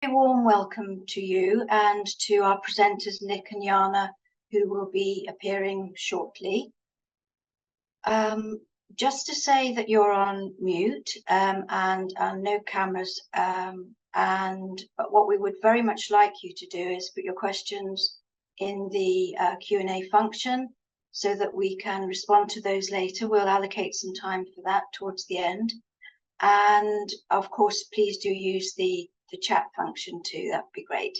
warm welcome to you and to our presenters, Nick and Jana, who will be appearing shortly. Just to say that you're on mute and no cameras, but what we would very much like you to do is put your questions in the Q&A function so that we can respond to those later. We'll allocate some time for that towards the end. And of course, please do use the chat function too. That'd be great.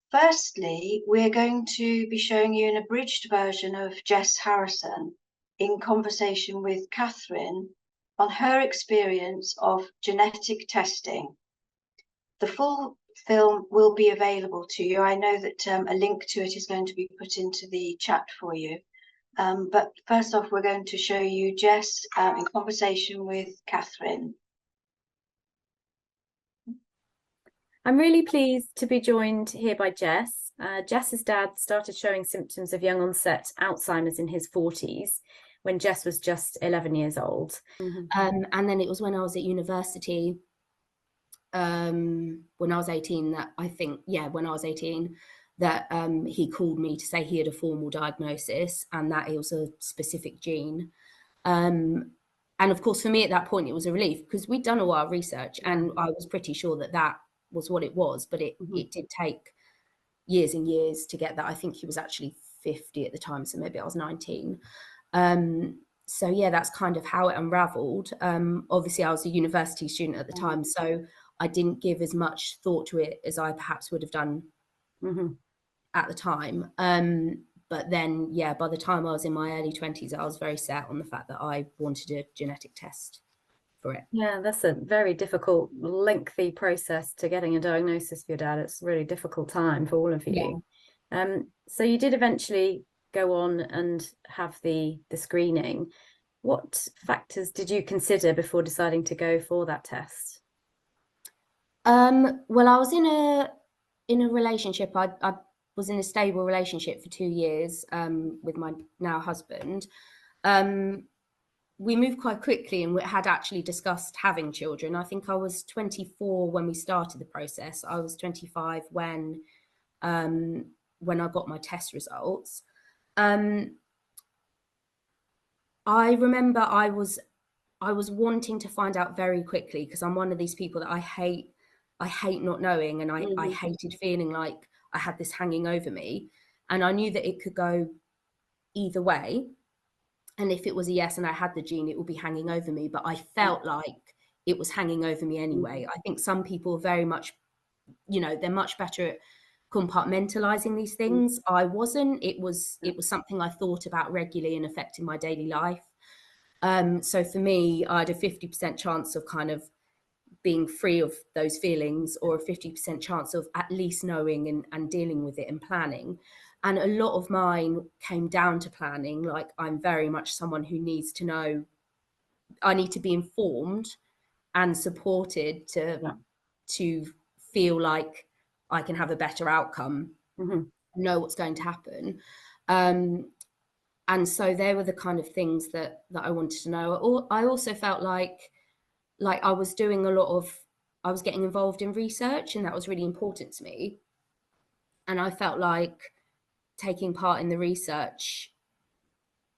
Firstly, we're going to be showing you an abridged version of Jess Harrison in conversation with Catherine on her experience of genetic testing. The full film will be available to you. I know that a link to it is going to be put into the chat for you. But first off, we're going to show you Jess in conversation with Catherine. I'm really pleased to be joined here by Jess. Jess's dad started showing symptoms of young onset Alzheimer's in his 40s when Jess was just 11 years old. And then it was when I was at university, when I was 18, that I think, when I was 18, that he called me to say he had a formal diagnosis and that it was a specific gene. And of course, for me at that point, it was a relief because we'd done all our research and I was pretty sure that that was what it was, but it did take years and years to get that. I think he was actually 50 at the time, so maybe I was 19. So yeah, that's kind of how it unraveled. Obviously I was a university student at the time, so I didn't give as much thought to it as I perhaps would have done at the time. But then, by the time I was in my early 20s, I was very set on the fact that I wanted a genetic test for it. Yeah, that's a very difficult, lengthy process to getting a diagnosis for your dad. It's a really difficult time for all of you. So you did eventually go on and have the screening. What factors did you consider before deciding to go for that test? Well, I was in a relationship. I was in a stable relationship for 2 years with my now husband. We moved quite quickly and we had actually discussed having children. I think I was 24 when we started the process. I was 25 when I got my test results. I remember I was wanting to find out very quickly because I'm one of these people that I hate not knowing, and I hated feeling like I had this hanging over me, and I knew that it could go either way. And if it was a yes and I had the gene, it would be hanging over me, but I felt like it was hanging over me anyway. I think some people are very much, they're much better at compartmentalizing these things. I wasn't. It was something I thought about regularly and affecting my daily life. So for me, I had a 50% chance of kind of being free of those feelings, or a 50% chance of at least knowing and dealing with it and planning. And a lot of mine came down to planning. Like, I'm very much someone who needs to know, I need to be informed and supported to feel like I can have a better outcome, know what's going to happen. And so they were the kind of things that I wanted to know. I also felt like I was doing I was getting involved in research, and that was really important to me. And I felt like taking part in the research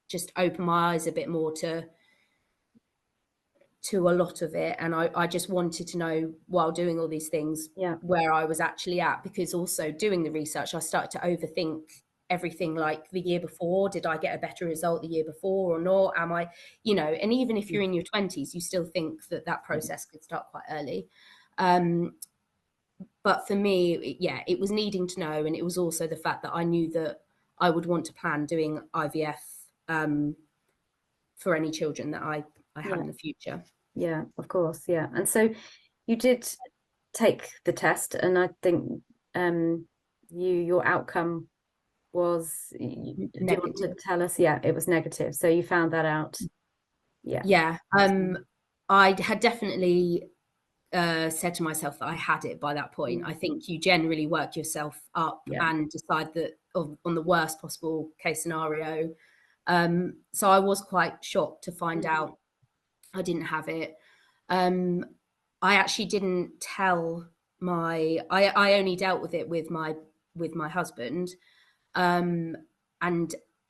just opened my eyes a bit more to a lot of it. And I just wanted to know, while doing all these things, where I was actually at, because also doing the research, I started to overthink everything. Like, the year before, did I get a better result the year before or not? Am I, and even if you're in your 20s, you still think that process could start quite early. But for me, it was needing to know. And it was also the fact that I knew that I would want to plan doing IVF for any children that I had in the future. Yeah, of course. Yeah. And so you did take the test, and I think your outcome was, do you want to tell us? Yeah, it was negative. So you found that out. I had definitely said to myself that I had it by that point. I think you generally work yourself up and decide that on the worst possible case scenario. So I was quite shocked to find out I didn't have it. I actually didn't tell I only dealt with it with my husband, and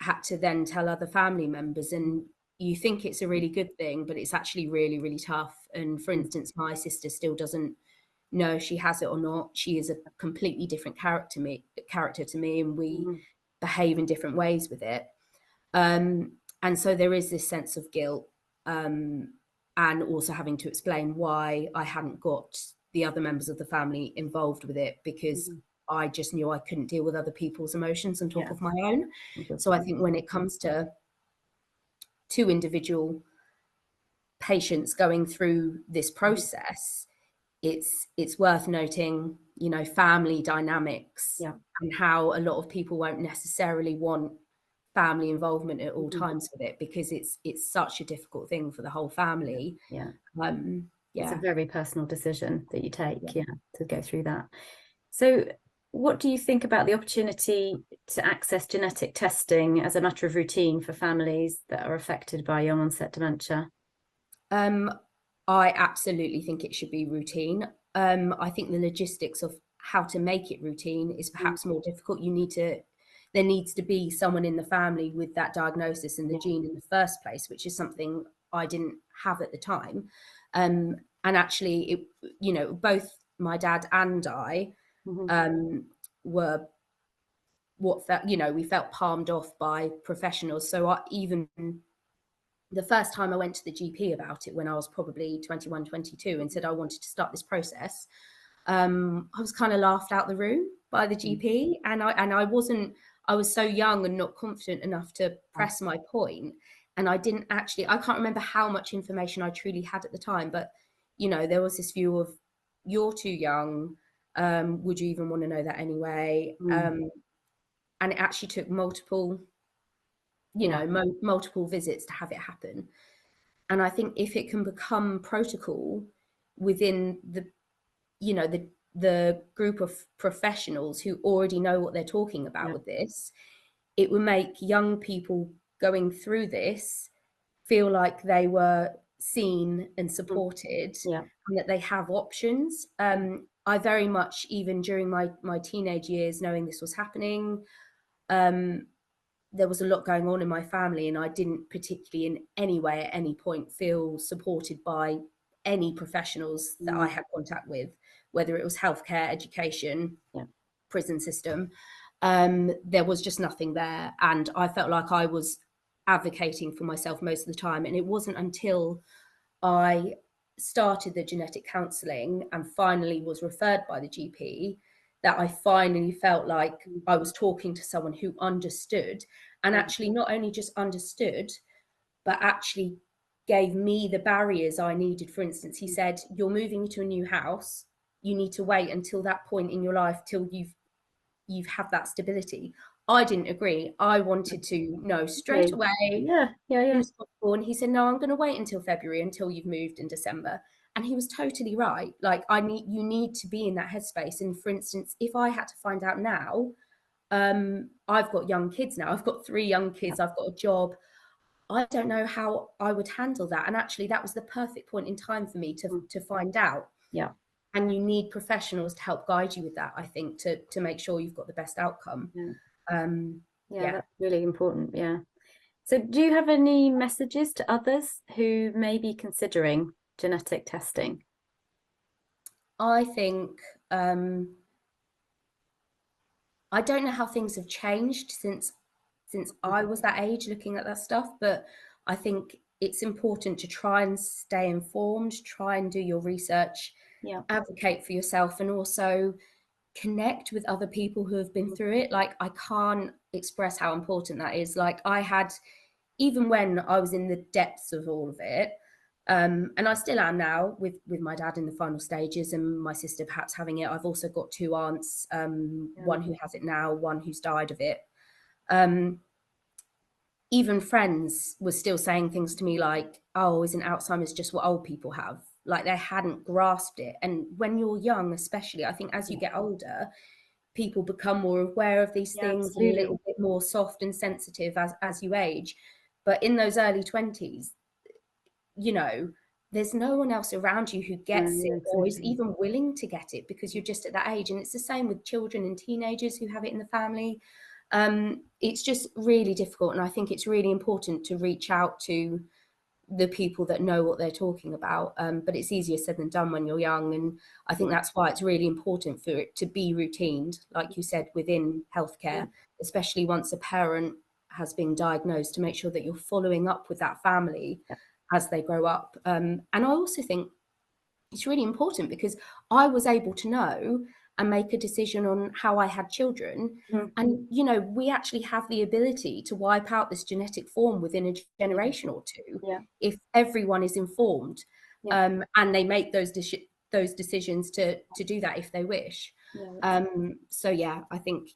had to then tell other family members. And you think it's a really good thing, but it's actually really, really tough. And for instance, my sister still doesn't know if she has it or not. She is a completely different character to me, and we behave in different ways with it. And so there is this sense of guilt, and also having to explain why I hadn't got the other members of the family involved with it, because I just knew I couldn't deal with other people's emotions on top of my own. So I think when it comes to individual patients going through this process, it's worth noting, you know, family dynamics, and how a lot of people won't necessarily want family involvement at all times with it, because it's such a difficult thing for the whole family. It's a very personal decision that you take to go through that. So what do you think about the opportunity to access genetic testing as a matter of routine for families that are affected by young onset dementia? I absolutely think it should be routine. I think the logistics of how to make it routine is perhaps more difficult. There needs to be someone in the family with that diagnosis and the gene in the first place, which is something I didn't have at the time. And actually, you know, both my dad and I were we felt palmed off by professionals. So even the first time I went to the GP about it, when I was probably 21, 22, and said I wanted to start this process, I was kind of laughed out the room by the GP, and I was so young and not confident enough to press my point. And I can't remember how much information I truly had at the time, but, you know, there was this view of, you're too young, would you even want to know that anyway? And it actually took multiple visits to have it happen. And I think if it can become protocol within the group of professionals who already know what they're talking about with this, it would make young people going through this feel like they were seen and supported, and that they have options. I very much, even during my teenage years, knowing this was happening, there was a lot going on in my family, and I didn't particularly in any way at any point feel supported by any professionals that I had contact with, whether it was healthcare, education, prison system. There was just nothing there. And I felt like I was advocating for myself most of the time. And it wasn't until I started the genetic counselling and finally was referred by the GP that I finally felt like I was talking to someone who understood, and actually not only just understood, but actually gave me the barriers I needed. For instance, he said, you're moving to a new house. You need to wait until that point in your life till you've had that stability. I didn't agree. I wanted to know straight away. And he said, no, I'm going to wait until February, until you've moved in December. And he was totally right. Like, you need to be in that headspace. And for instance, if I had to find out now, I've got young kids now. I've got 3 young kids. I've got a job. I don't know how I would handle that. And actually, that was the perfect point in time for me to find out. And you need professionals to help guide you with that, I think, to make sure you've got the best outcome. That's really important. So do you have any messages to others who may be considering genetic testing? I think I don't know how things have changed since I was that age looking at that stuff, but I think it's important to try and stay informed, try and do your research, advocate for yourself, and also connect with other people who have been through it. Like, I can't express how important that is. Like, I had, even when I was in the depths of all of it, and I still am now with my dad in the final stages, and my sister perhaps having it. I've also got 2 aunts, one who has it now, one who's died of it. Even friends were still saying things to me like, oh, isn't Alzheimer's just what old people have? Like, they hadn't grasped it. And when you're young, especially, I think as you get older, people become more aware of these things, and a little bit more soft and sensitive as you age. But in those early 20s, you know, there's no one else around you who gets it or is Exactly. even willing to get it, because you're just at that age. And it's the same with children and teenagers who have it in the family. It's just really difficult. And I think it's really important to reach out to the people that know what they're talking about. But it's easier said than done when you're young. And I think that's why it's really important for it to be routined, like you said, within healthcare, especially once a parent has been diagnosed, to make sure that you're following up with that family as they grow up. And I also think it's really important because I was able to know and make a decision on how I had children. And, you know, we actually have the ability to wipe out this genetic form within a generation or two if everyone is informed, and they make those decisions to do that if they wish. So yeah, I think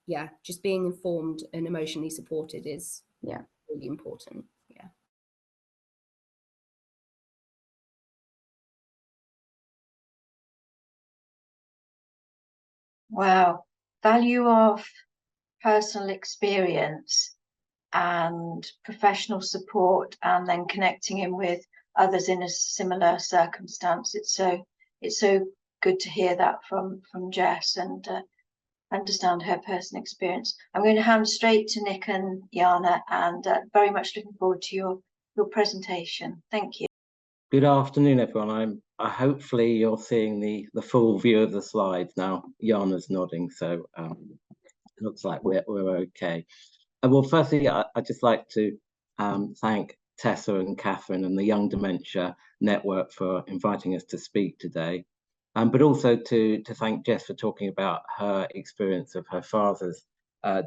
just being informed and emotionally supported is really important. Wow, value of personal experience and professional support, and then connecting in with others in a similar circumstance. It's so good to hear that from Jess and understand her personal experience. I'm going to hand straight to Nick and Jana, and very much looking forward to your presentation. Thank you. Good afternoon, everyone. Hopefully you're seeing the full view of the slides now. Jana's nodding, so it looks like we're okay. Well, firstly, I'd just like to thank Tessa and Catherine and the Young Dementia Network for inviting us to speak today, but also to thank Jess for talking about her experience of her father's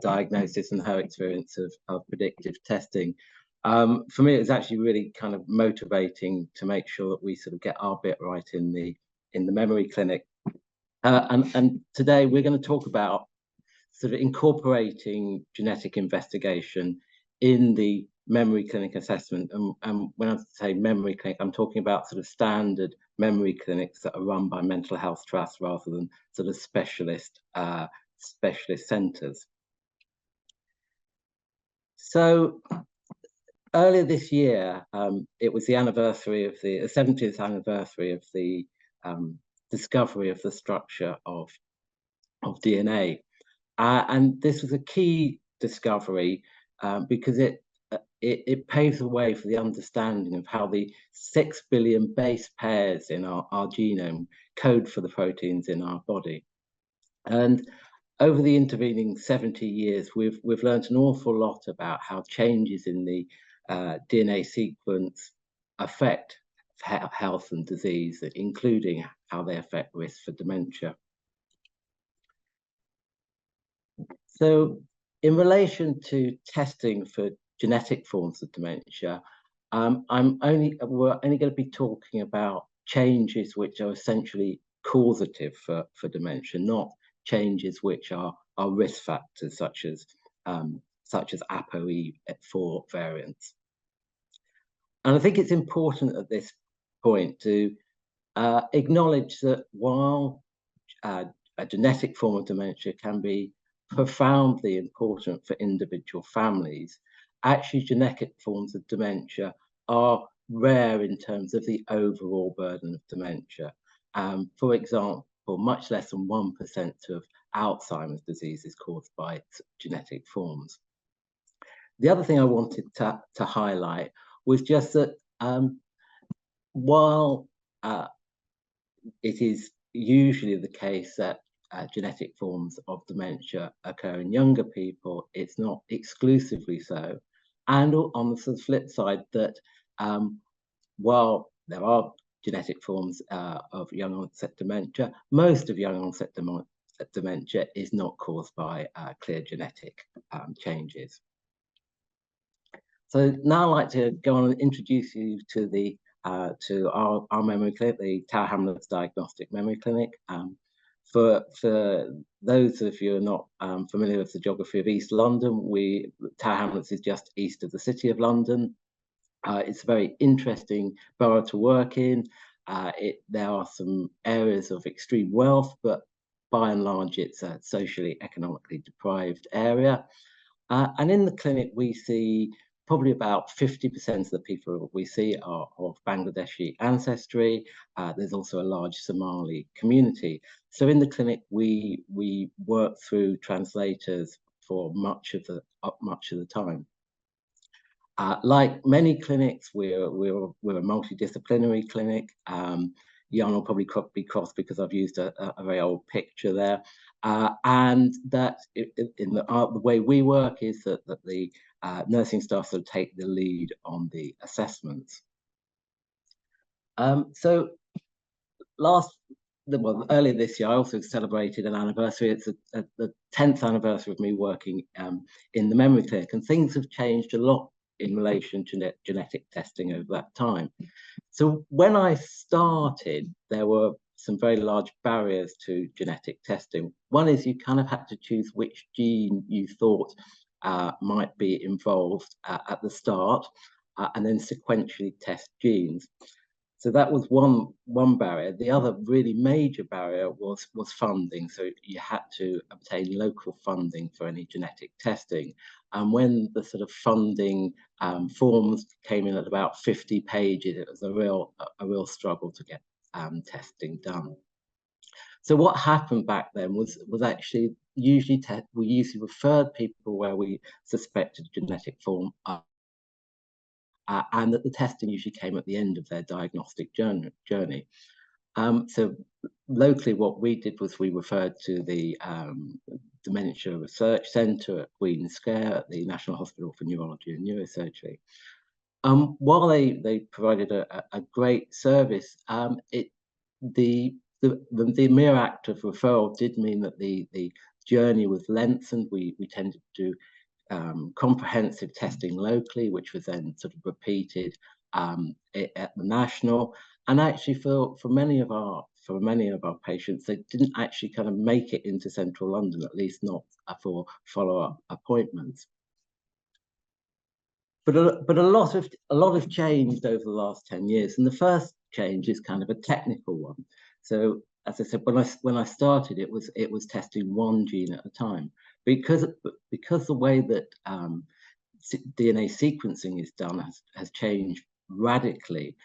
diagnosis and her experience of predictive testing. For me, it's actually really kind of motivating to make sure that we sort of get our bit right in the memory clinic. And today we're going to talk about sort of incorporating genetic investigation in the memory clinic assessment. And when I say memory clinic, I'm talking about sort of standard memory clinics that are run by mental health trusts rather than sort of specialist centres. So earlier this year, it was the anniversary of the 70th anniversary of the discovery of the structure of DNA. And this was a key discovery because it paves the way for the understanding of how the 6 billion base pairs in our genome code for the proteins in our body. And over the intervening 70 years, we've learned an awful lot about how changes in the DNA sequence affect health and disease, including how they affect risk for dementia. So in relation to testing for genetic forms of dementia, we're only going to be talking about changes which are essentially causative for dementia, not changes which are risk factors such as ApoE4 variants. And I think it's important at this point to acknowledge that while a genetic form of dementia can be profoundly important for individual families, actually genetic forms of dementia are rare in terms of the overall burden of dementia. For example, much less than 1% of Alzheimer's disease is caused by genetic forms. The other thing I wanted to highlight was just that while it is usually the case that genetic forms of dementia occur in younger people, it's not exclusively so. And on the flip side, that while there are genetic forms of young onset dementia, most of young onset dementia is not caused by clear genetic changes. So now I'd like to go on and introduce you to our memory clinic, the Tower Hamlets Diagnostic Memory Clinic. For those of you who are not familiar with the geography of East London, Tower Hamlets is just east of the City of London. It's a very interesting borough to work in. There are some areas of extreme wealth, but by and large, it's a socially, economically deprived area. And in the clinic, we see probably about 50% of the people we see are of Bangladeshi ancestry. There's also a large Somali community. So in the clinic, we work through translators for much of the time. Like many clinics, we're a multidisciplinary clinic. Jana will probably be cross because I've used a very old picture there. And that the way we work is that the nursing staff sort of take the lead on the assessments. So earlier this year, I also celebrated an anniversary. It's the 10th anniversary of me working in the memory clinic, and things have changed a lot in relation to genetic testing over that time. So when I started, there were some very large barriers to genetic testing. One is you kind of had to choose which gene you thought might be involved at the start, and then sequentially test genes. So that was one barrier. The other really major barrier was funding. So you had to obtain local funding for any genetic testing. And when the sort of funding forms came in at about 50 pages, it was a real struggle to get testing done. So what happened back then was actually we usually referred people where we suspected genetic form, and that the testing usually came at the end of their diagnostic journey. So locally, what we did was we referred to the Dementia Research Centre at Queen's Square at the National Hospital for Neurology and Neurosurgery. While they provided a great service, the mere act of referral did mean that the journey was lengthened. We tended to do comprehensive testing locally, which was then sort of repeated at the national. And actually, for many of our patients, they didn't actually kind of make it into central London, at least not for follow-up appointments. But a lot have changed over the last 10 years, and the first change is kind of a technical one. So, as I said, when I started, it was testing one gene at a time, because the way that DNA sequencing is done has changed radically.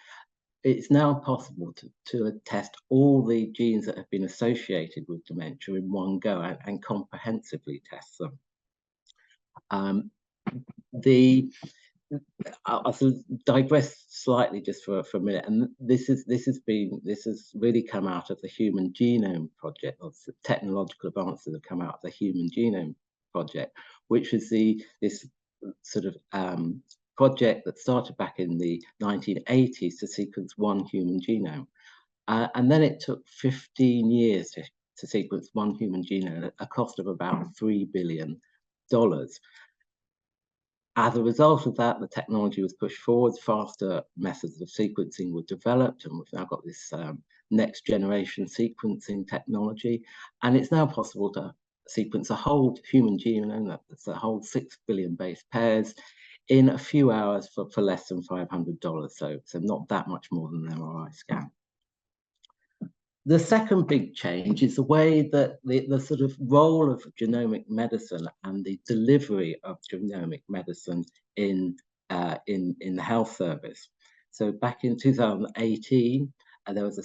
It's now possible to test all the genes that have been associated with dementia in one go and comprehensively test them. I'll sort of digress slightly just for a minute, and this has really come out of the Human Genome Project, or the technological advances have come out of the Human Genome Project, which is this sort of project that started back in the 1980s to sequence one human genome, and then it took 15 years to sequence one human genome at a cost of about $3 billion. As a result of that, the technology was pushed forward, faster methods of sequencing were developed, and we've now got this next generation sequencing technology. And it's now possible to sequence a whole human genome, that's a whole 6 billion base pairs, in a few hours for less than $500. So not that much more than an MRI scan. The second big change is the way that the sort of role of genomic medicine and the delivery of genomic medicine in the health service. So back in 2018, there was a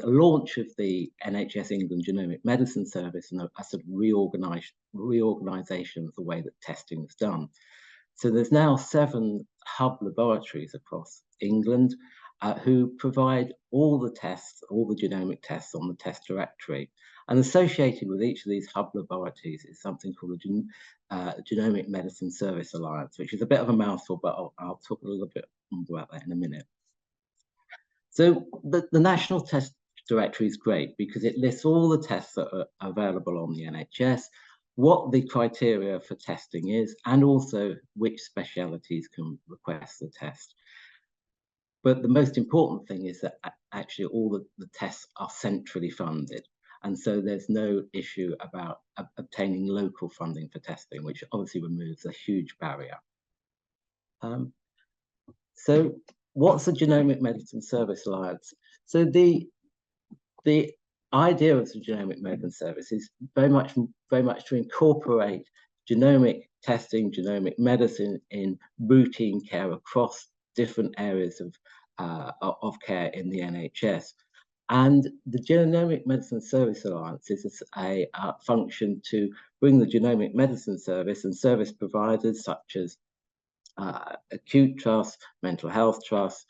launch of the NHS England Genomic Medicine Service, and a sort of reorganisation of the way that testing is done. So there's now 7 hub laboratories across England who provide all the tests, all the genomic tests on the test directory. And associated with each of these hub laboratories is something called the Genomic Medicine Service Alliance, which is a bit of a mouthful, but I'll talk a little bit more about that in a minute. So the National Test Directory is great because it lists all the tests that are available on the NHS, what the criteria for testing is, and also which specialties can request the test. But the most important thing is that actually all the tests are centrally funded. And so there's no issue about obtaining local funding for testing, which obviously removes a huge barrier. So what's the Genomic Medicine Service Alliance? So the idea of the Genomic Medicine Service is very much to incorporate genomic testing, genomic medicine in routine care across different areas of care in the NHS. And the Genomic Medicine Service Alliance is a function to bring the Genomic Medicine Service and service providers such as acute trusts, mental health trusts,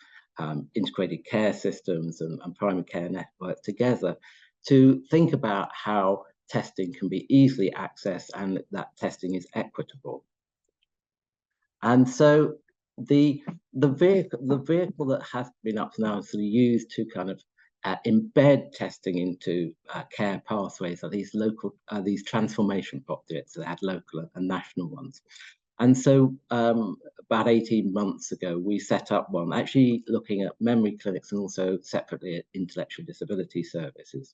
integrated care systems and primary care network together to think about how testing can be easily accessed and that testing is equitable. And so the vehicle that has been up to now is sort of used to kind of embed testing into care pathways are these these transformation projects that had local and national ones. And so about 18 months ago, we set up one, actually looking at memory clinics and also separately at intellectual disability services.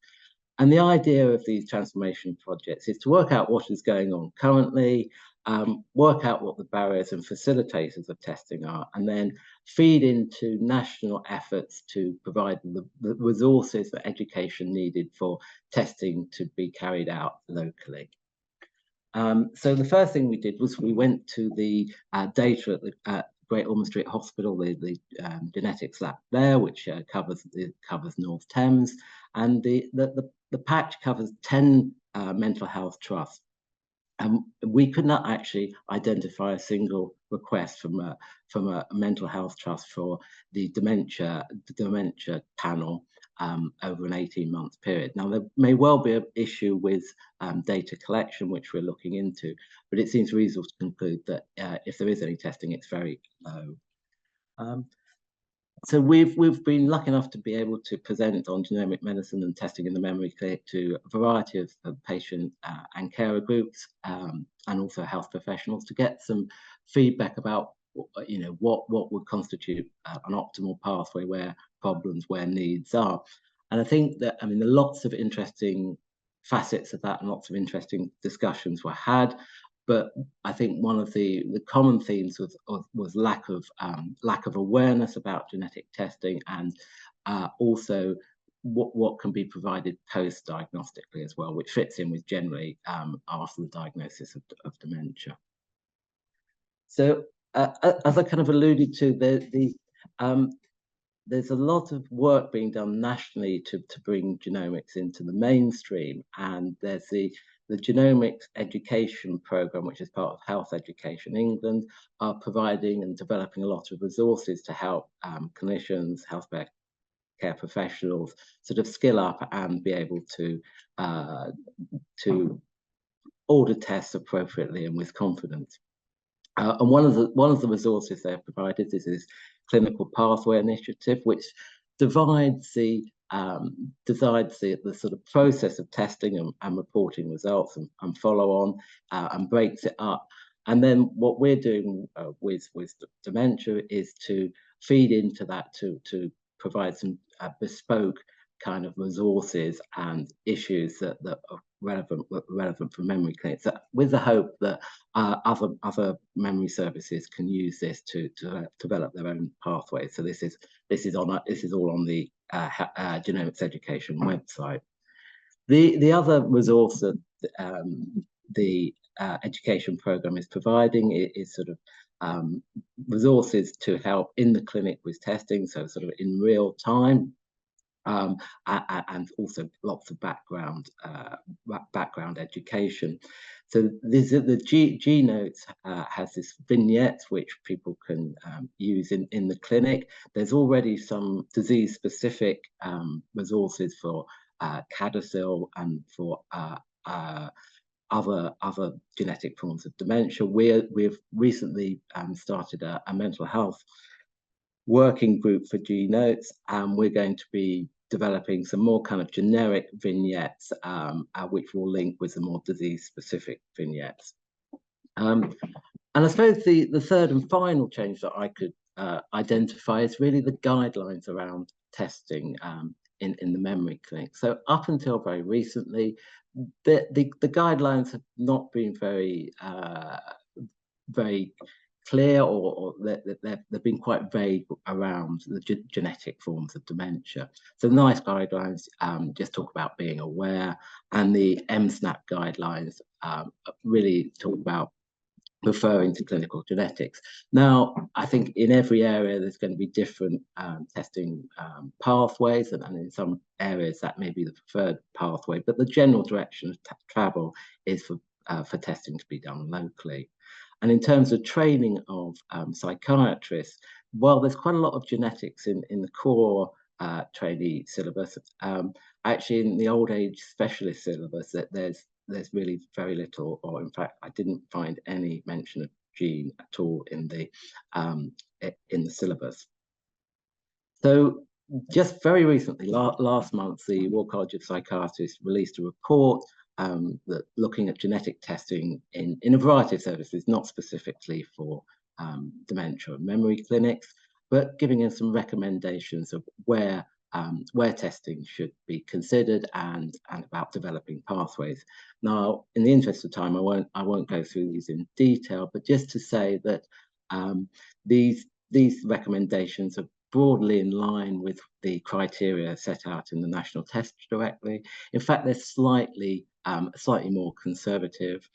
And the idea of these transformation projects is to work out what is going on currently, work out what the barriers and facilitators of testing are, and then feed into national efforts to provide the resources, the education needed for testing to be carried out locally. So the first thing we did was we went to the data at Great Ormond Street Hospital, the genetics lab there, which covers North Thames, and the patch covers 10 mental health trusts. And we could not actually identify a single request from a mental health trust for the dementia panel over an 18-month period. Now, there may well be an issue with data collection, which we're looking into, but it seems reasonable to conclude that if there is any testing, it's very low. So we've been lucky enough to be able to present on genomic medicine and testing in the memory clinic to a variety of patient and carer groups and also health professionals to get some feedback about what would constitute an optimal pathway, where problems, where needs are. And I think that, I mean, there are lots of interesting facets of that and lots of interesting discussions were had. But I think one of the common themes was lack of awareness about genetic testing, and also what can be provided post-diagnostically as well, which fits in with generally after the diagnosis of dementia. So as I kind of alluded to, there's a lot of work being done nationally to bring genomics into the mainstream, and there's the Genomics Education Programme, which is part of Health Education England, are providing and developing a lot of resources to help clinicians, healthcare professionals sort of skill up and be able to order tests appropriately and with confidence. And one of the resources they've provided is this clinical pathway initiative, which divides the sort of process of testing and reporting results and follow on and breaks it up. And then what we're doing with dementia is to feed into that to provide some bespoke kind of resources and issues that are relevant for memory clinics, with the hope that other memory services can use this to develop their own pathways. So this is all on the Genomics Education website. The other resource that the education program is providing is sort of resources to help in the clinic with testing, so sort of in real time. And also lots of background education. So the G Notes has this vignette which people can use in the clinic. There's already some disease-specific resources for CADASIL and for other genetic forms of dementia. We've recently started a mental health working group for G Notes, and we're going to be developing some more kind of generic vignettes, which will link with the more disease-specific vignettes. And I suppose the third and final change that I could identify is really the guidelines around testing in the memory clinic. So up until very recently, the guidelines have not been very clear, or they've been quite vague around the genetic forms of dementia. So NICE guidelines just talk about being aware, and the MSNAP guidelines really talk about referring to clinical genetics. Now, I think in every area there's going to be different testing pathways, and in some areas that may be the preferred pathway, but the general direction of travel is for testing to be done locally. And in terms of training of psychiatrists, well, there's quite a lot of genetics in the core trainee syllabus. Actually, in the old age specialist syllabus, that there's really very little, or in fact, I didn't find any mention of gene at all in the syllabus. So just very recently, last month, the Royal College of Psychiatrists released a report that looking at genetic testing in a variety of services, not specifically for dementia and memory clinics, but giving us some recommendations of where testing should be considered and about developing pathways. Now, in the interest of time, I won't go through these in detail, but just to say that these recommendations are broadly in line with the criteria set out in the National Test Directory. In fact, they're slightly more conservative.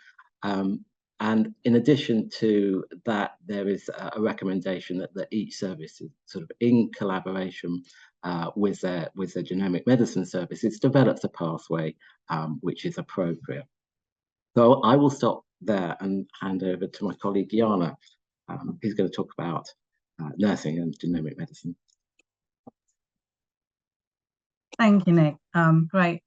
And in addition to that, there is a recommendation that each service is sort of in collaboration with their genomic medicine services, develops a pathway which is appropriate. So I will stop there and hand over to my colleague Jana, who's going to talk about nursing and genomic medicine. Thank you, Nick. Great.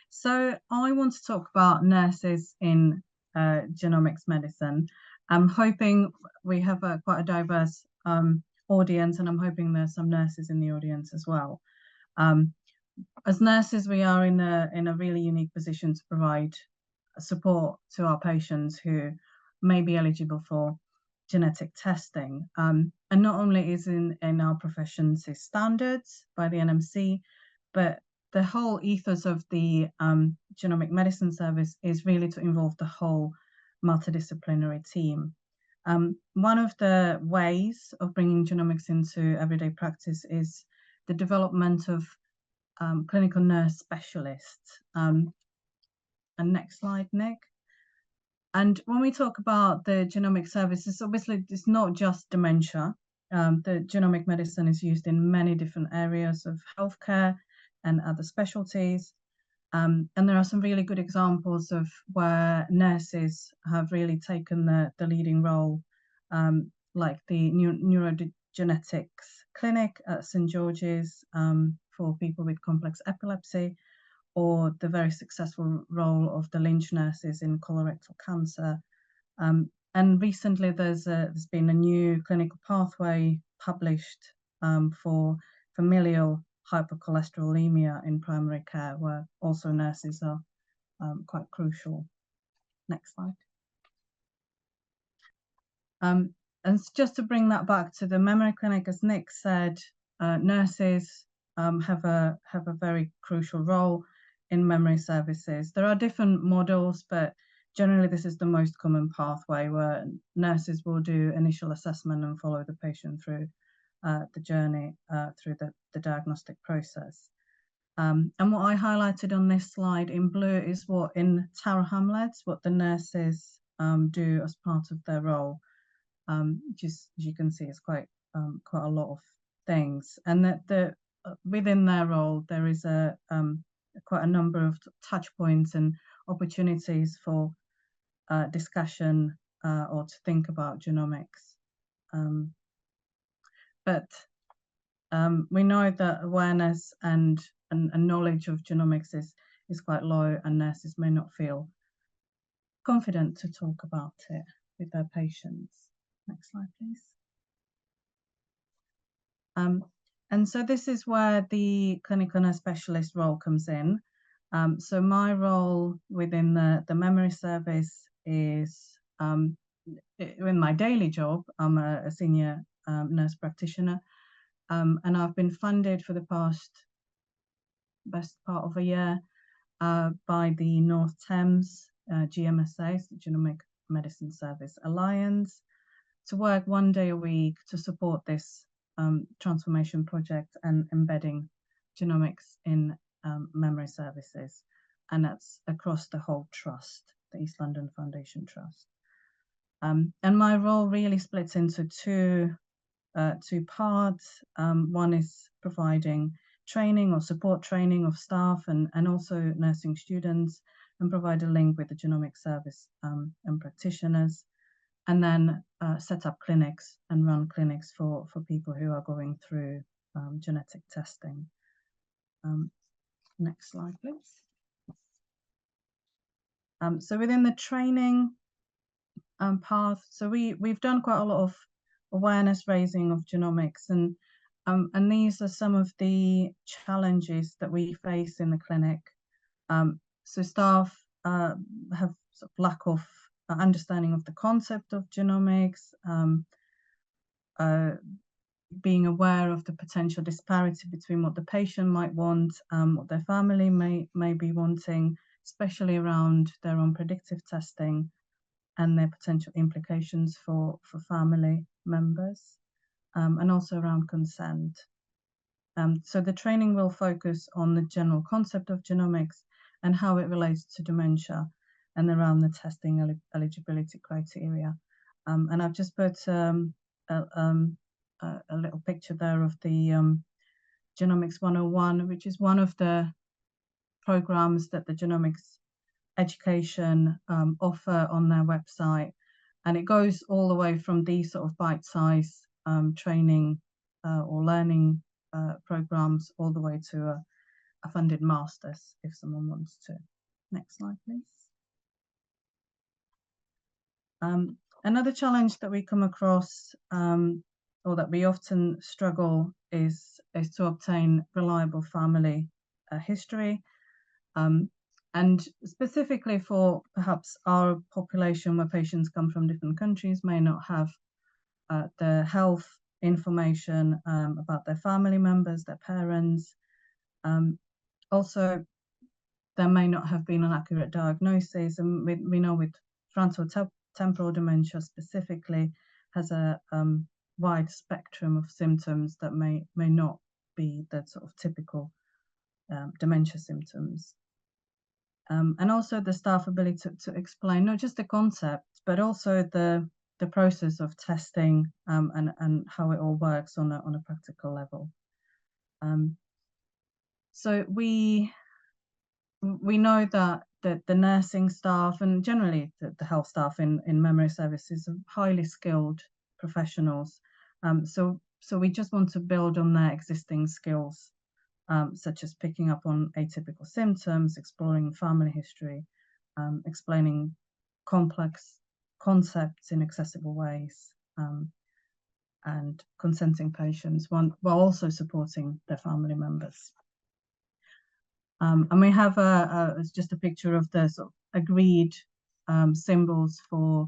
So I want to talk about nurses in genomics medicine. I'm hoping we have quite a diverse audience, and I'm hoping there's some nurses in the audience as well. As nurses, we are in a really unique position to provide support to our patients who may be eligible for genetic testing. And not only is in our professions is standards by the NMC, but the whole ethos of the Genomic Medicine Service is really to involve the whole multidisciplinary team. One of the ways of bringing genomics into everyday practice is the development of clinical nurse specialists. And next slide, Nick. And when we talk about the genomic services, obviously it's not just dementia. The genomic medicine is used in many different areas of healthcare and other specialties. And there are some really good examples of where nurses have really taken the leading role, like the neurogenetics clinic at St. George's for people with complex epilepsy, or the very successful role of the Lynch nurses in colorectal cancer. And recently there's been a new clinical pathway published for familial hypercholesterolemia in primary care, where also nurses are quite crucial. Next slide. And just to bring that back to the memory clinic, as Nick said, nurses have a very crucial role in memory services. There are different models, but generally this is the most common pathway, where nurses will do initial assessment and follow the patient through the journey through the diagnostic process. And what I highlighted on this slide in blue is what in Tower Hamlets, what the nurses do as part of their role, which is, as you can see, is quite a lot of things. And that within their role, there is quite a number of touch points and opportunities for discussion or to think about genomics. But we know that awareness and knowledge of genomics is quite low, and nurses may not feel confident to talk about it with their patients. Next slide, please. And so this is where the clinical nurse specialist role comes in. So my role within the memory service is, in my daily job, I'm a senior nurse practitioner, and I've been funded for the best part of a year by the North Thames GMSA, Genomic Medicine Service Alliance, to work one day a week to support this transformation project and embedding genomics in memory services. And that's across the whole trust, the East London Foundation Trust. And my role really splits into two parts. One is providing training or support training of staff and also nursing students, and provide a link with the genomic service and practitioners, and then set up clinics and run clinics for people who are going through genetic testing. Next slide, please. So within the training path, so we've done quite a lot of awareness raising of genomics, and these are some of the challenges that we face in the clinic. So staff have sort of lack of understanding of the concept of genomics, being aware of the potential disparity between what the patient might want, what their family may be wanting, especially around their own predictive testing and their potential implications for family members, and also around consent. So the training will focus on the general concept of genomics and how it relates to dementia, and around the testing eligibility criteria. And I've just put a little picture there of the Genomics 101, which is one of the programs that the genomics education offer on their website, and it goes all the way from these sort of bite-sized training or learning programs all the way to a funded master's if someone wants to. Next slide, please. Another challenge that we come across, or that we often struggle, is to obtain reliable family history. And specifically for perhaps our population, where patients come from different countries, may not have the health information about their family members, their parents. Also, there may not have been an accurate diagnosis, and we know with frontotemporal dementia specifically has a wide spectrum of symptoms that may not be the sort of typical dementia symptoms. And also the staff ability to explain not just the concept, but also the process of testing and how it all works on a practical level. So we know that the nursing staff and generally the health staff in memory services are highly skilled professionals. So we just want to build on their existing skills, such as picking up on atypical symptoms, exploring family history, explaining complex concepts in accessible ways, and consenting patients while also supporting their family members. And we have it's just a picture of the sort of agreed symbols for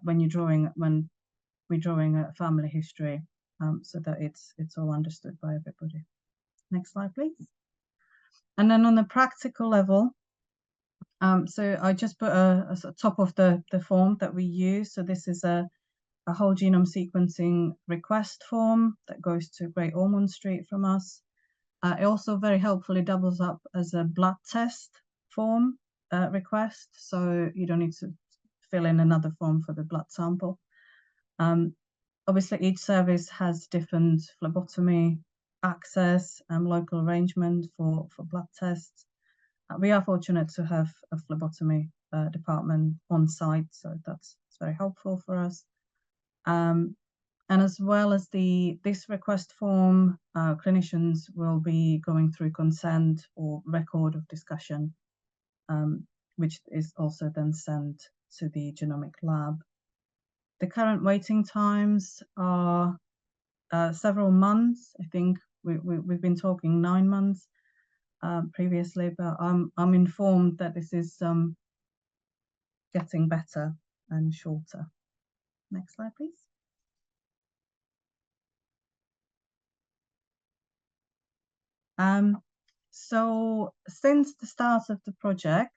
when we're drawing a family history, so that it's all understood by everybody. Next slide, please. And then on the practical level, so I just put a sort of top of the form that we use. So this is a whole genome sequencing request form that goes to Great Ormond Street from us. It also very helpfully doubles up as a blood test form request, so you don't need to fill in another form for the blood sample. Obviously, each service has different phlebotomy access and local arrangement for blood tests. We are fortunate to have a phlebotomy department on site, so it's very helpful for us. And as well as this request form, clinicians will be going through consent or record of discussion, which is also then sent to the genomic lab. The current waiting times are several months. I think we've been talking 9 months previously, but I'm informed that this is getting better and shorter. Next slide, please. So since the start of the project,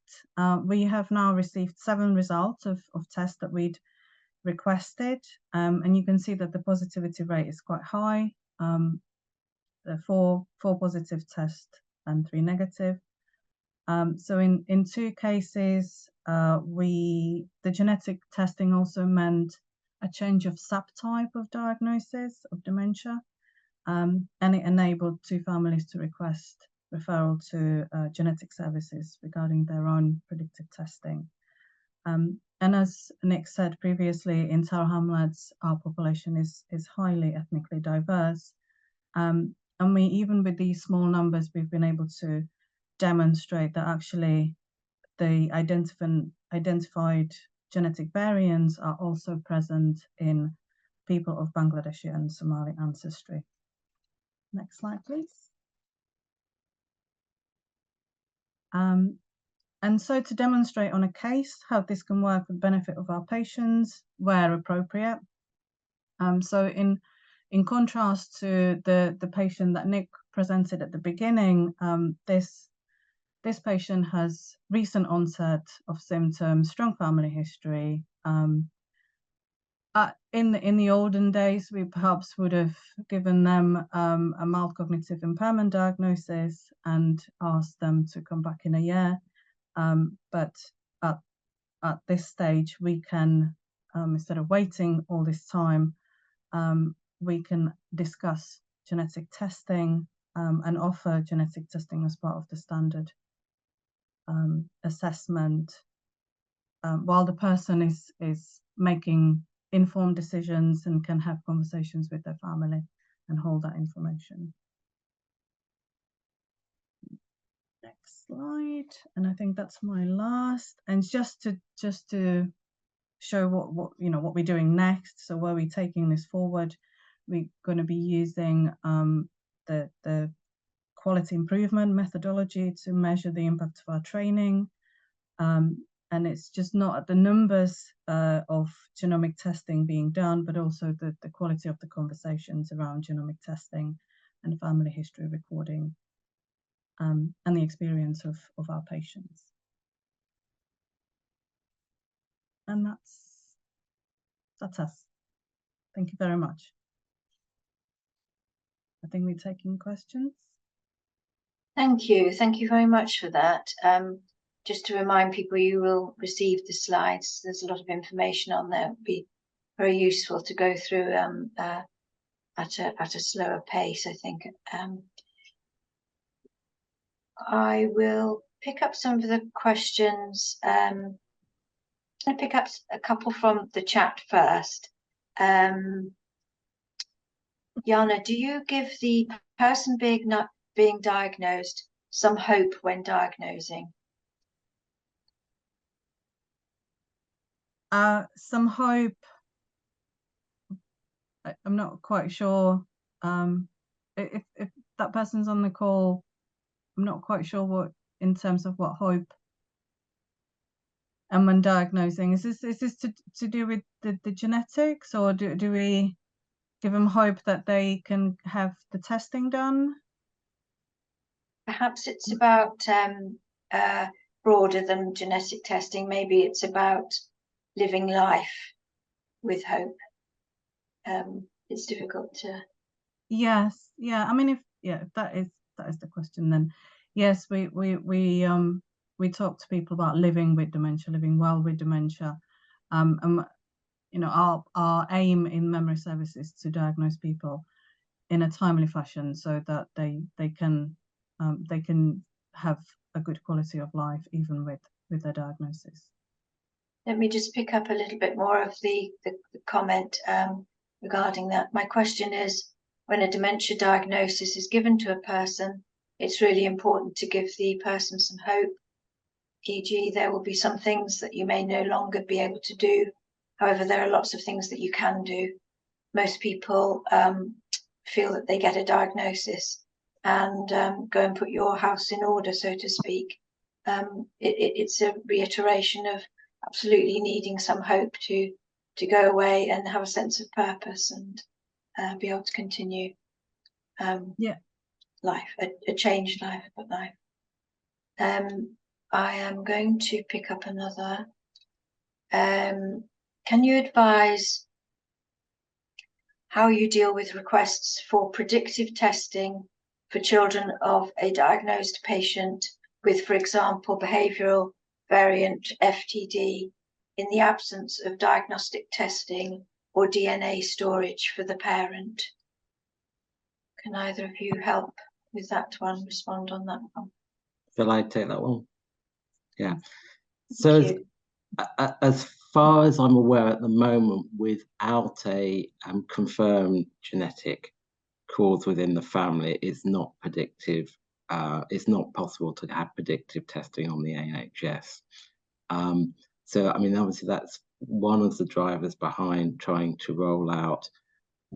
we have now received 7 results of tests that we'd requested, and you can see that the positivity rate is quite high. 4 positive tests and 3 negative. So in 2 cases, the genetic testing also meant a change of subtype of diagnosis of dementia, and it enabled 2 families to request referral to genetic services regarding their own predictive testing. And as Nick said previously, in Tower Hamlets, our population is highly ethnically diverse. And we, even with these small numbers, we've been able to demonstrate that actually the identified genetic variants are also present in people of Bangladeshi and Somali ancestry. Next slide, please. And so to demonstrate on a case how this can work for the benefit of our patients where appropriate. So in contrast to the patient that Nick presented at the beginning, this patient has recent onset of symptoms, strong family history. In the olden days, we perhaps would have given them a mild cognitive impairment diagnosis and asked them to come back in a year. But at this stage, we can, instead of waiting all this time, we can discuss genetic testing and offer genetic testing as part of the standard assessment, while the person is making informed decisions and can have conversations with their family and hold that information. Next slide, and I think that's my last. And just to show what we're doing next. So where we're taking this forward, we're going to be using the quality improvement methodology to measure the impact of our training. And it's just not the numbers of genomic testing being done, but also the quality of the conversations around genomic testing and family history recording, and the experience of our patients. And that's us. Thank you very much. I think we're taking questions. Thank you very much for that. Just to remind people, you will receive the slides. There's a lot of information on there. It would be very useful to go through at a slower pace, I think. I will pick up some of the questions. I'm going to pick up a couple from the chat first. Jana, do you give the person being diagnosed some hope when diagnosing? Some hope. I'm not quite sure. If that person's on the call, I'm not quite sure what, in terms of what hope. And when diagnosing, is this to do with the genetics, or do we give them hope that they can have the testing done? Perhaps it's about broader than genetic testing. Maybe it's about living life with hope. It's difficult to. Yes, yeah. I mean, if that is the question, then yes, we talk to people about living with dementia, living well with dementia, and our aim in memory service is to diagnose people in a timely fashion so that they can have a good quality of life even with their diagnosis. Let me just pick up a little bit more of the comment regarding that. My question is, when a dementia diagnosis is given to a person, it's really important to give the person some hope. E.g., there will be some things that you may no longer be able to do. However, there are lots of things that you can do. Most people feel that they get a diagnosis and go and put your house in order, so to speak. It's a reiteration of absolutely needing some hope to go away and have a sense of purpose and be able to continue life, a changed life, but life. I am going to pick up another. Can you advise how you deal with requests for predictive testing for children of a diagnosed patient with, for example, behavioural variant FTD in the absence of diagnostic testing or DNA storage for the parent. Can either of you help with that one, respond on that one? Shall I take that one? Yeah. So as far as I'm aware at the moment, without a confirmed genetic cause within the family, it's not predictive. It's not possible to have predictive testing on the NHS. So, I mean, obviously that's one of the drivers behind trying to roll out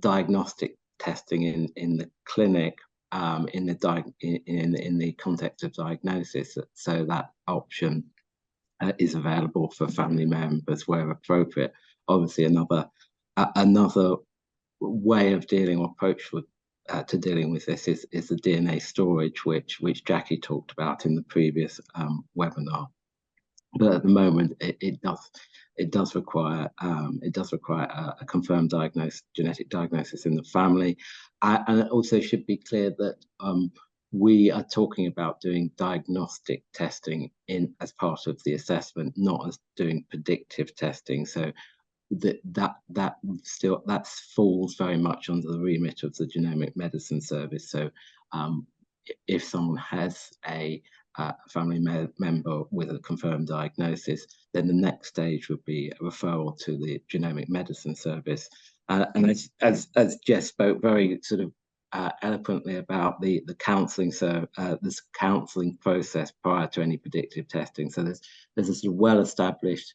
diagnostic testing in the clinic, in the context of diagnosis, so that option is available for family members where appropriate. Obviously, another way of dealing or approach to dealing with this is the DNA storage, which Jackie talked about in the previous webinar. But at the moment, it does require a confirmed genetic diagnosis in the family, and it also should be clear that we are talking about doing diagnostic testing as part of the assessment, not as doing predictive testing. So that falls very much under the remit of the Genomic Medicine Service. So if someone has a family member with a confirmed diagnosis, then the next stage would be a referral to the Genomic Medicine Service. And as Jess spoke very sort of eloquently about the counselling, this counselling process prior to any predictive testing. So there's a sort of well-established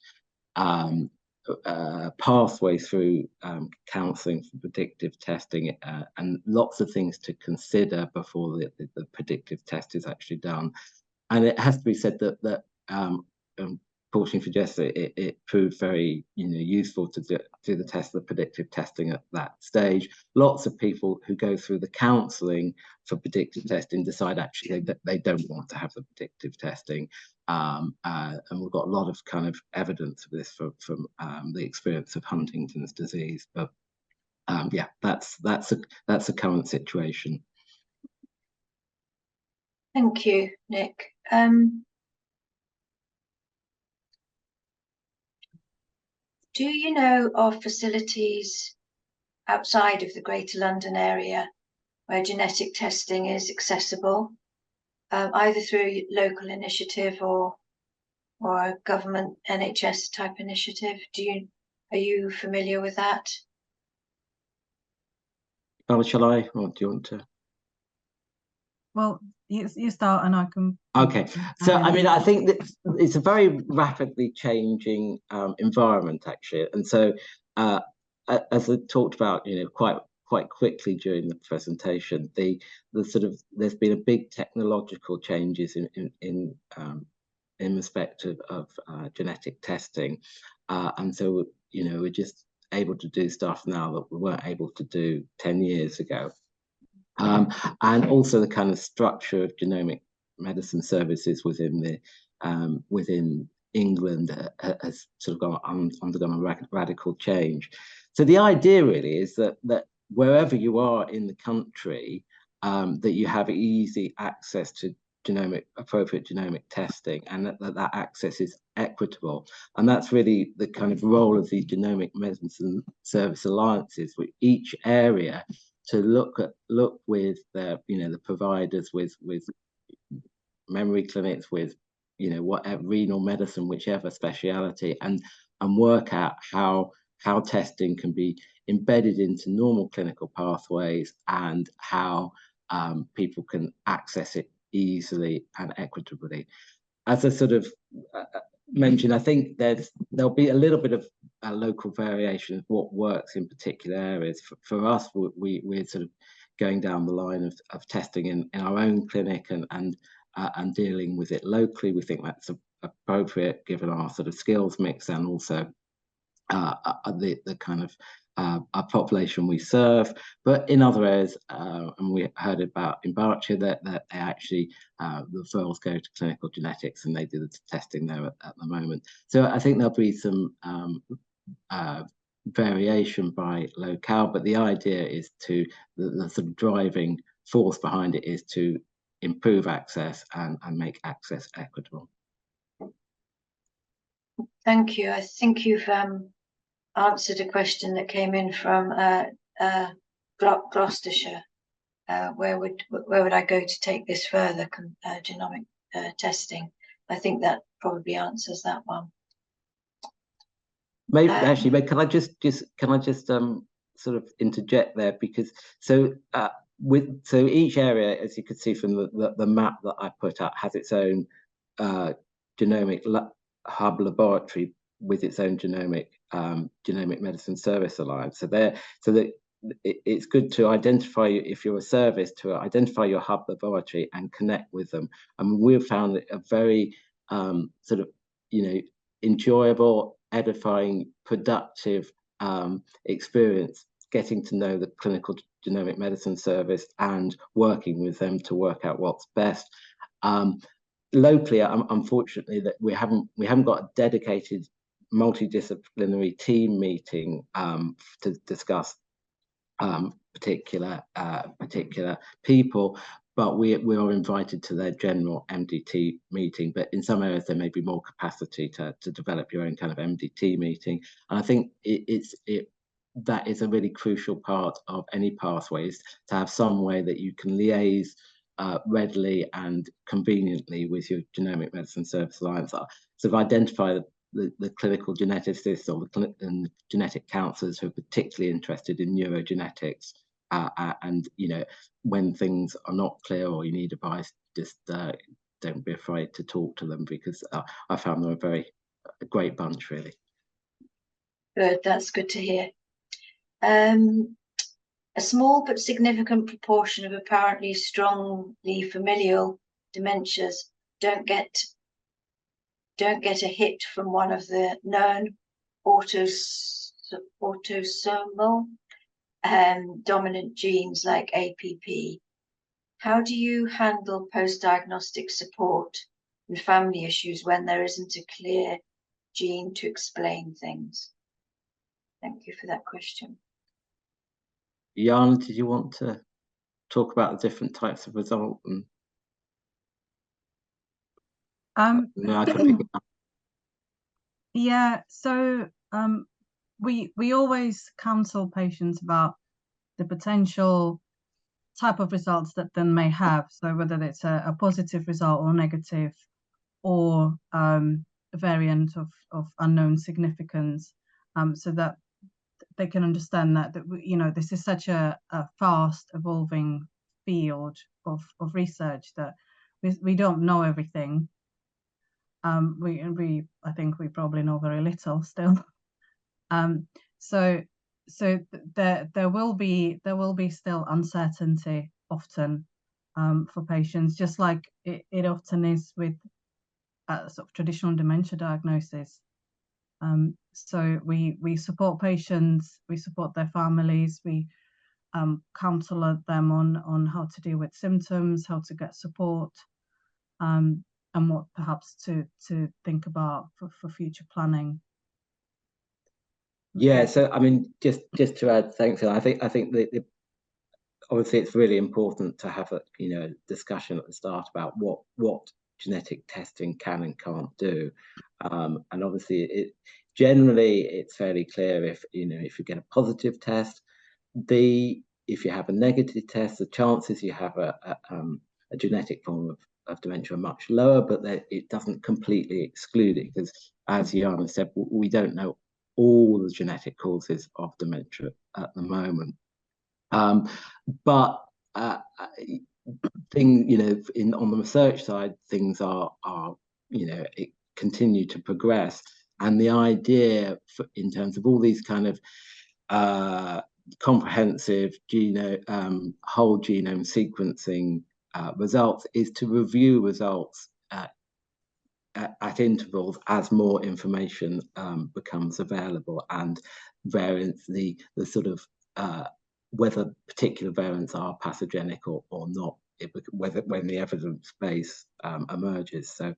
pathway through counselling for predictive testing, and lots of things to consider before the predictive test is actually done. And it has to be said that fortunately for Jess, it proved very useful to do the test, the predictive testing at that stage. Lots of people who go through the counselling for predictive testing decide actually that they don't want to have the predictive testing, and we've got a lot of kind of evidence of this from the experience of Huntington's disease. But yeah, that's a current situation. Thank you, Nick. Do you know of facilities outside of the Greater London area where genetic testing is accessible, either through local initiative or a government NHS type initiative? Are you familiar with that? Oh, shall I, or do you want to? Well, you start and I can. Okay, so I mean, I think that it's a very rapidly changing environment actually, and so as I talked about, quite quickly during the presentation, the sort of there's been a big technological changes in respect of genetic testing, and so we're just able to do stuff now that we weren't able to do 10 years ago. And also the kind of structure of genomic medicine services within England has sort of undergone a radical change. So the idea really is that wherever you are in the country, that you have easy access to appropriate genomic testing, and that access is equitable. And that's really the kind of role of the Genomic Medicine Service alliances, with each area to look with the providers, with memory clinics, with whatever renal medicine, whichever speciality, and work out how testing can be embedded into normal clinical pathways, and how people can access it easily and equitably. As I sort of mentioned, I think there'll be a little bit of a local variation of what works in particular areas. For us, we're sort of going down the line of testing in our own clinic and dealing with it locally. We think that's appropriate given our sort of skills mix, and also the kind of our population we serve. But in other areas, and we heard about in Berkshire that they actually referrals go to clinical genetics, and they do the testing there at the moment. So I think there'll be some variation by locale, but the idea is the sort of driving force behind it is to improve access and make access equitable. Thank you. I think you've answered a question that came in from Gloucestershire. Where would I go to take this further, genomic testing? I think that probably answers that one. Maybe actually, can I just sort of interject there, because so each area, as you could see from the map that I put up, has its own genomic hub laboratory with its own genomic medicine service alliance. So that it's good to identify, if you're a service, to identify your hub laboratory and connect with them. And we've found it a very sort of, enjoyable, edifying, productive experience getting to know the clinical genomic medicine service and working with them to work out what's best. Locally, unfortunately, that we haven't got a dedicated multidisciplinary team meeting to discuss particular people, but we are invited to their general MDT meeting. But in some areas there may be more capacity to develop your own kind of MDT meeting, and I think that is a really crucial part of any pathways, to have some way that you can liaise readily and conveniently with your genomic medicine service alliance, sort of identify the clinical geneticists or the genetic counsellors who are particularly interested in neurogenetics, and when things are not clear or you need advice, just don't be afraid to talk to them, because I found them a great bunch, really. Good, that's good to hear. A small but significant proportion of apparently strongly familial dementias don't get a hit from one of the known autosomal dominant genes like APP. How do you handle post-diagnostic support and family issues when there isn't a clear gene to explain things? Thank you for that question. Jana, did you want to talk about the different types of result? No, I can pick it up. Yeah, so we always counsel patients about the potential type of results that they may have. So whether it's a positive result or negative, or a variant of unknown significance, so that they can understand that this is such a fast evolving field of research that we don't know everything. I think we probably know very little still. So there will be still uncertainty often for patients, just like it often is with sort of traditional dementia diagnosis. So we support patients, we support their families, we counsel them on how to deal with symptoms, how to get support, and what perhaps to think about for future planning. Yeah, so I mean, just to add, thanks. I think that obviously it's really important to have a discussion at the start about what genetic testing can and can't do, and obviously generally it's fairly clear if you get a positive test, if you have a negative test, the chances you have a genetic form of dementia are much lower, but it doesn't completely exclude it, because as Jana said, we don't know all the genetic causes of dementia at the moment. But on the research side, things are it continue to progress, and the idea in terms of all these kind of comprehensive whole genome sequencing results is to review results at intervals as more information becomes available, and variants, the sort of whether particular variants are pathogenic or not, when the evidence base emerges. So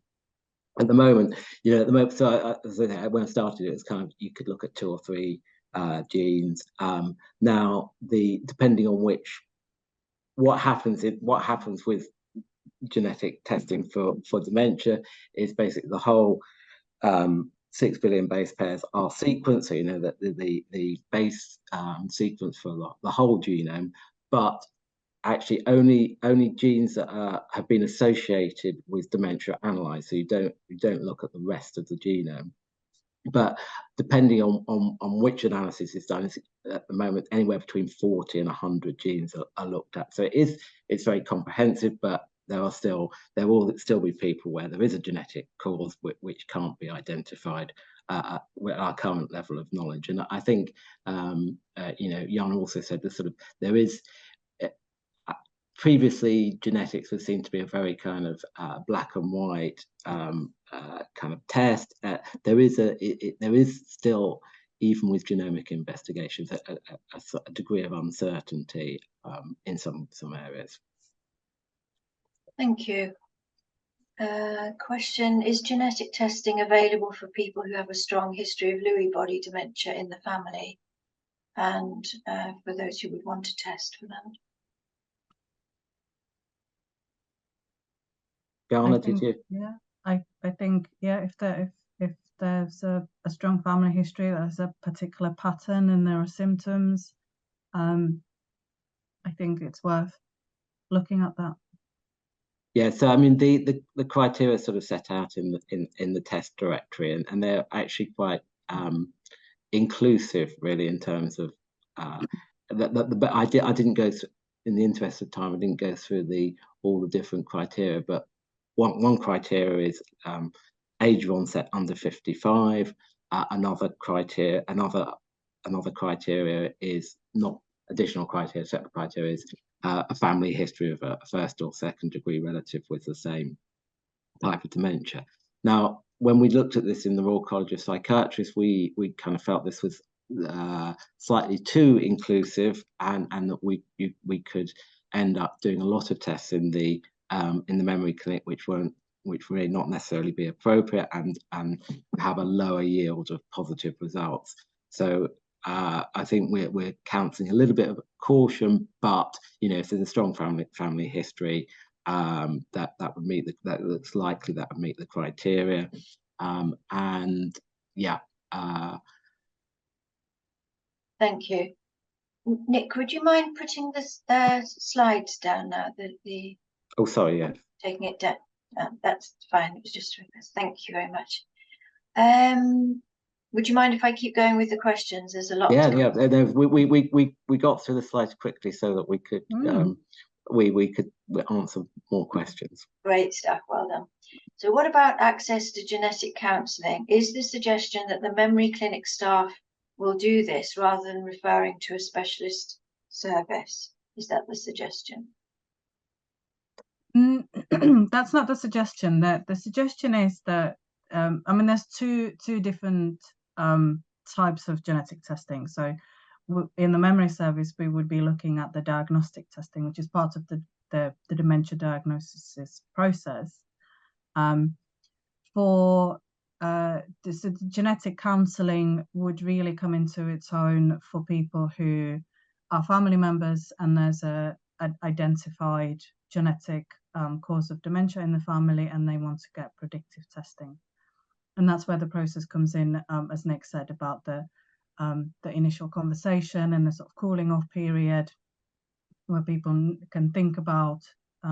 at the moment, so when I started, it was kind of, you could look at 2 or 3 genes. Now, depending on what happens with genetic testing for dementia is basically the whole 6 billion base pairs are sequenced, so you know that the base sequence for the whole genome, but actually only genes that have been associated with dementia are analysed. So you don't look at the rest of the genome. But depending on which analysis is done, at the moment anywhere between 40 and 100 genes are looked at. So it's very comprehensive, but there will still be people where there is a genetic cause which can't be identified at our current level of knowledge. And I think you know, Jana also said there is. Previously, genetics was seen to be a very kind of black and white kind of test. There is still, even with genomic investigations, a degree of uncertainty in some areas. Thank you. Question: is genetic testing available for people who have a strong history of Lewy body dementia in the family, and for those who would want to test for that? Jana, did you? Yeah, I think, yeah, if there's a strong family history, there's a particular pattern and there are symptoms, I think it's worth looking at that. Yeah, so I mean the criteria sort of set out in the test directory, and they're actually quite inclusive, really, in terms of but I didn't go through, in the interest of time, I didn't go through all the different criteria, but one criteria is age of onset under 55. Another criteria is not additional criteria. Separate criteria is a family history of a first or second degree relative with the same type of dementia. Now, when we looked at this in the Royal College of Psychiatrists, we kind of felt this was slightly too inclusive, and that we could end up doing a lot of tests in the memory clinic which may not necessarily be appropriate and have a lower yield of positive results. So I think we're counselling a little bit of caution, but you know, if there's a strong family history, that would meet that looks likely that would meet the criteria, and yeah. Thank you. Nick, would you mind putting the slides down now? Oh, sorry, yeah. Taking it down. That's fine. It was just a request. Thank you very much. Would you mind if I keep going with the questions? There's a lot. Yeah, yeah. We got through the slides quickly so that we could we could answer more questions. Great stuff. Well done. So, what about access to genetic counselling? Is the suggestion that the memory clinic staff will do this rather than referring to a specialist service? Is that the suggestion? That's not the suggestion. The suggestion is that I mean, there's two different types of genetic testing. So in the memory service, we would be looking at the diagnostic testing, which is part of the dementia diagnosis process. For the genetic counselling would really come into its own for people who are family members and there's a identified genetic cause of dementia in the family and they want to get predictive testing. And that's where the process comes in, as Nick said, about the initial conversation and the sort of cooling off period where people can think about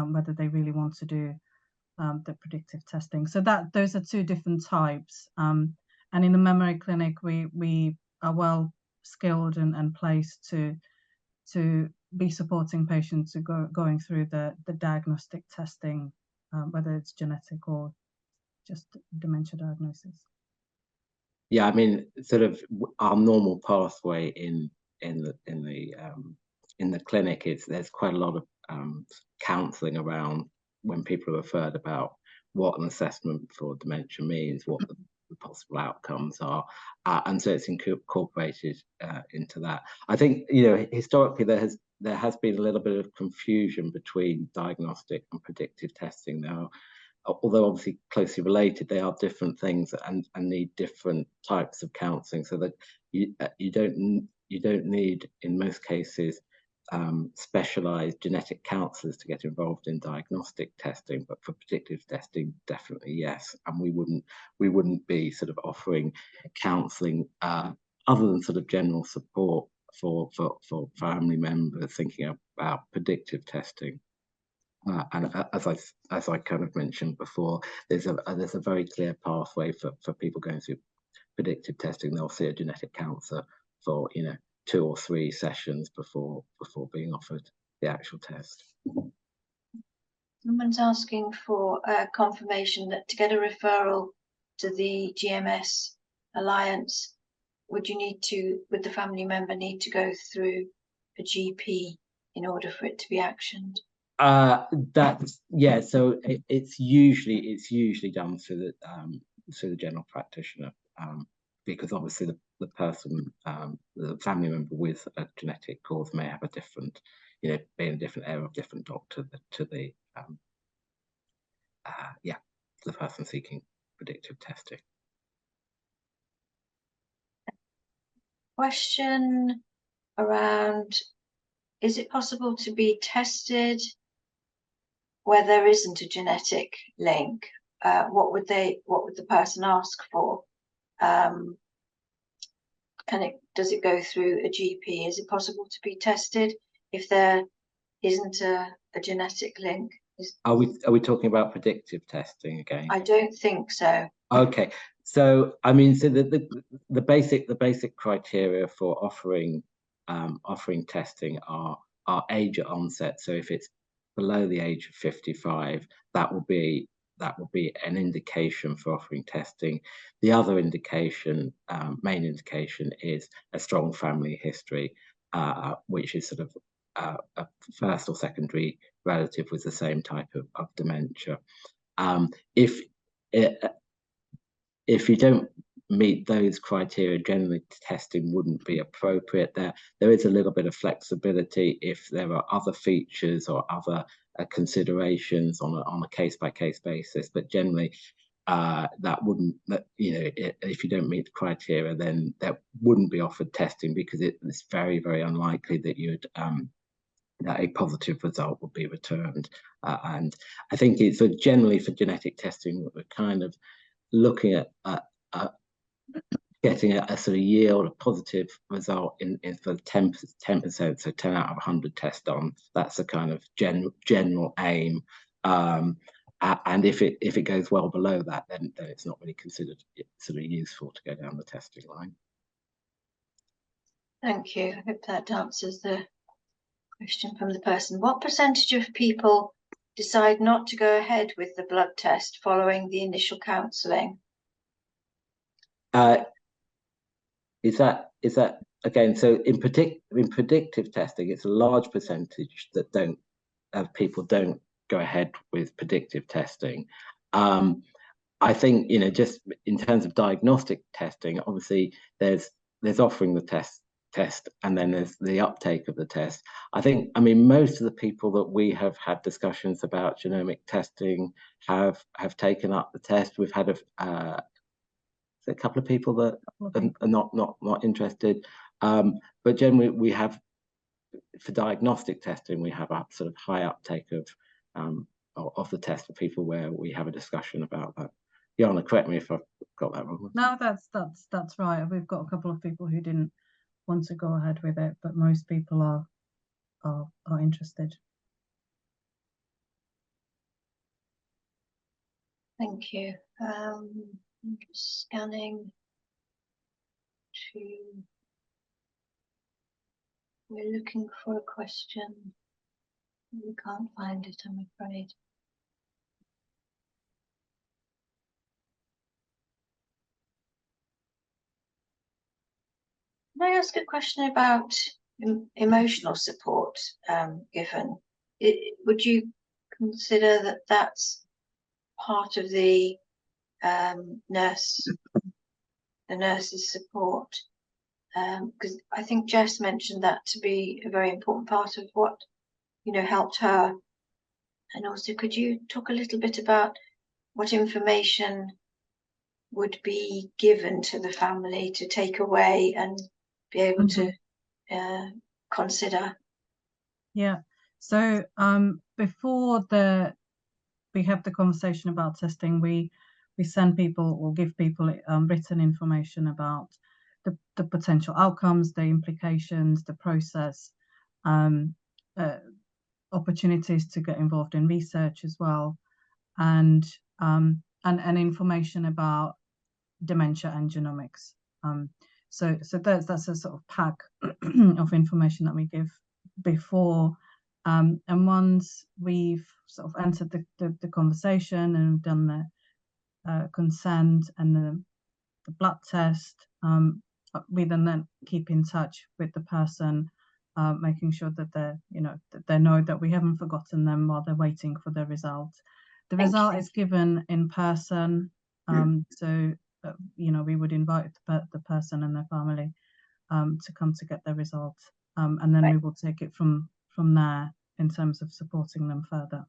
whether they really want to do the predictive testing. So those are two different types. And in the memory clinic, we are well skilled and placed to be supporting patients going through the diagnostic testing, whether it's genetic or just dementia diagnosis. Yeah, I mean, sort of our normal pathway in the clinic is there's quite a lot of counselling around when people are referred about what an assessment for dementia means, what the possible outcomes are, and so it's incorporated into that. I think, you know, historically there has been a little bit of confusion between diagnostic and predictive testing now. Although obviously closely related, they are different things and need different types of counselling. So that you don't need, in most cases, specialised genetic counsellors to get involved in diagnostic testing, but for predictive testing, definitely yes. And we wouldn't be sort of offering counselling other than sort of general support for family members thinking about predictive testing. And as I kind of mentioned before, there's a very clear pathway for people going through predictive testing. They'll see a genetic counsellor for 2 or 3 sessions before being offered the actual test. Someone's asking for confirmation that to get a referral to the GMS Alliance, would the family member need to go through a GP in order for it to be actioned? So it's usually done through the general practitioner, because obviously the person, the family member with a genetic cause may have a different, be in a different area of different doctor to the the person seeking predictive testing. Question around, is it possible to be tested where there isn't a genetic link? What would the person ask for? Does it go through a GP? Is it possible to be tested if there isn't a genetic link? Are we talking about predictive testing again? I don't think so. Okay, so I mean, so the basic criteria for offering testing are age at onset. So if it's below the age of 55, that will be an indication for offering testing. The other indication, main indication, is a strong family history, which is sort of a first or secondary relative with the same type of dementia. If you don't meet those criteria, generally testing wouldn't be appropriate. There is a little bit of flexibility if there are other features or other considerations on a case-by-case basis, but generally if you don't meet the criteria, then that wouldn't be offered testing, because it's very, very unlikely that that a positive result would be returned. And I think it's generally for genetic testing, we're kind of looking at getting a sort of yield, a positive result in for 10%, so 10 out of 100 test on. That's a kind of general aim. And if it goes well below that, then it's not really considered sort of useful to go down the testing line. Thank you. I hope that answers the question from the person. What percentage of people decide not to go ahead with the blood test following the initial counselling? Is that again? So in predictive testing, it's a large percentage that people don't go ahead with predictive testing. I think just in terms of diagnostic testing, obviously there's offering the test, and then there's the uptake of the test. I mean most of the people that we have had discussions about genomic testing have taken up the test. We've had a couple of people that are not interested, but generally we have, for diagnostic testing, we have a sort of high uptake of the test for people where we have a discussion about that. Jana, correct me if I've got that wrong. No, that's right. We've got a couple of people who didn't want to go ahead with it, but most people are interested. Thank you. I'm just scanning we're looking for a question. We can't find it, I'm afraid. Can I ask a question about emotional support given? Would you consider that that's part of the nurse's support? Because I think Jess mentioned that to be a very important part of what helped her. And also, could you talk a little bit about what information would be given to the family to take away and be able to consider? Yeah. So before we have the conversation about testing, we send people or give people written information about the potential outcomes, the implications, the process, opportunities to get involved in research as well, and information about dementia and genomics. So that's a sort of pack of information that we give before, and once we've sort of entered the conversation and done the consent and the blood test, we then keep in touch with the person, making sure that they know that we haven't forgotten them while they're waiting for the result. The result is given in person, so we would invite the person and their family to come to get their result, and then we will take it from there in terms of supporting them further.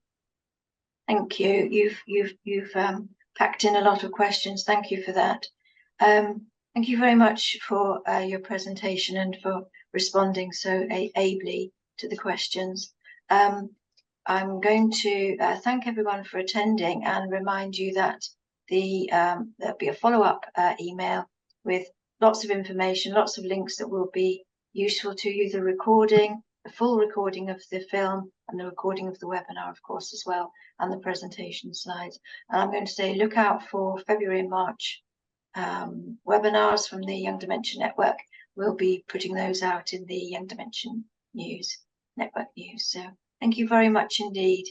Thank you. You've packed in a lot of questions. Thank you for that. Thank you very much for your presentation and for responding so ably to the questions. I'm going to thank everyone for attending and remind you that there'll be a follow-up email with lots of information, lots of links that will be useful to you, the recording, the full recording of the film and the recording of the webinar, of course, as well, and the presentation slides. And I'm going to say look out for February and March webinars from the Young Dementia Network. We'll be putting those out in the Young Dementia Network news. So thank you very much indeed.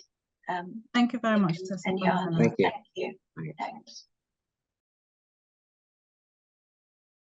Thank you very much. Thank you. Thank you. Thanks.